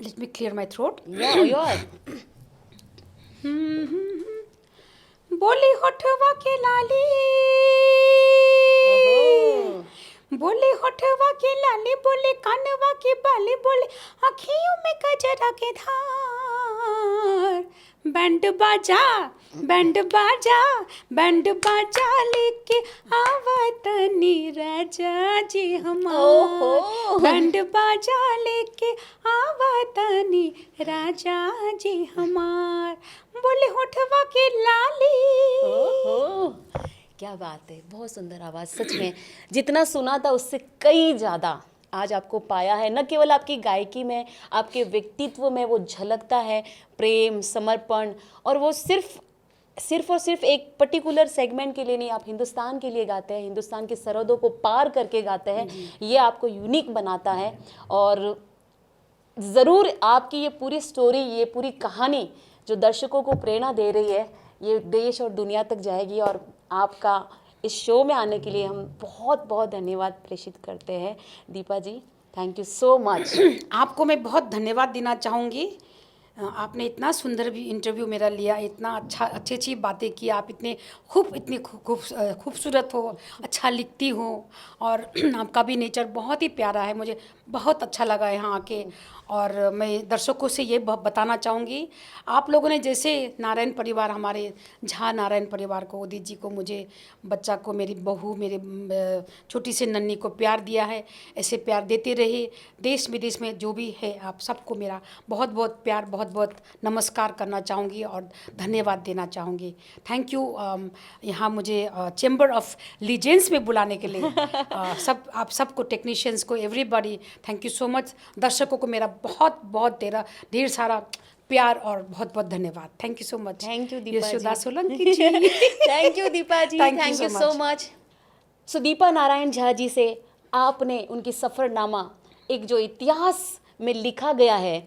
let me clear my throat. बोली होठवा के लाली, बोले होठवा के लाली, बोले कानवा के बाली, बोले आँखियों में गजरा के धार, बैंड बाजा बैंड बाजा बैंड बाजा लेके आवतनी राजा जी हमार, बैंड बाजा लेके आवतनी राजा जी हमार, बोले होठवा के लाली। ओहो, क्या बात है, बहुत सुंदर आवाज़, सच में जितना सुना था उससे कई ज़्यादा आज आपको पाया है। न केवल आपकी गायकी में, आपके व्यक्तित्व में वो झलकता है प्रेम, समर्पण, और वो सिर्फ और सिर्फ एक पर्टिकुलर सेगमेंट के लिए नहीं, आप हिंदुस्तान के लिए गाते हैं, हिंदुस्तान की सरहदों को पार करके गाते हैं, ये आपको यूनिक बनाता है। और ज़रूर आपकी ये पूरी स्टोरी, ये पूरी कहानी जो दर्शकों को प्रेरणा दे रही है, ये देश और दुनिया तक जाएगी। और आपका इस शो में आने के लिए हम बहुत बहुत धन्यवाद प्रेषित करते हैं Deepa ji, thank you so much. आपको मैं बहुत धन्यवाद देना चाहूँगी, आपने इतना सुंदर भी इंटरव्यू मेरा लिया, इतना अच्छी अच्छी बातें की, आप इतनी खूबसूरत हो, अच्छा लिखती हो, और आपका भी नेचर बहुत ही प्यारा है, मुझे बहुत अच्छा लगा यहाँ आके। और मैं दर्शकों से ये बताना चाहूँगी, आप लोगों ने जैसे नारायण परिवार, हमारे झा नारायण परिवार को, उदित जी को, मुझे बच्चा को, मेरी बहू, मेरे छोटी सी नन्ही को प्यार दिया है, ऐसे प्यार देते रहे। देश विदेश में जो भी है, आप सबको मेरा बहुत बहुत प्यार, बहुत बहुत नमस्कार करना चाहूँगी और धन्यवाद देना चाहूँगी। थैंक यू यहाँ मुझे चैम्बर ऑफ लीजेंड्स में बुलाने के लिए, आप सबको, टेक्नीशियंस को, everybody, thank you so much. दर्शकों को मेरा बहुत बहुत ढेर सारा प्यार और बहुत बहुत धन्यवाद। Thank you so much. Thank you Deepa ji. Yashoda Solanki ji. Thank you Deepa ji, thank you so much. So Deepa Narayan Jha ji से आपने उनकी सफ़रनामा एक जो इतिहास में लिखा गया है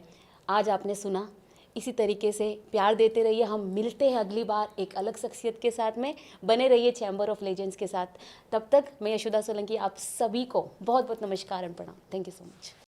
आज आपने सुना। इसी तरीके से प्यार देते रहिए। हम मिलते हैं अगली बार एक अलग शख्सियत के साथ में। बने रहिए चैम्बर ऑफ लेजेंड्स के साथ। तब तक मैं यशोदा सोलंकी आप सभी को बहुत बहुत नमस्कार और प्रणाम। Thank you so much.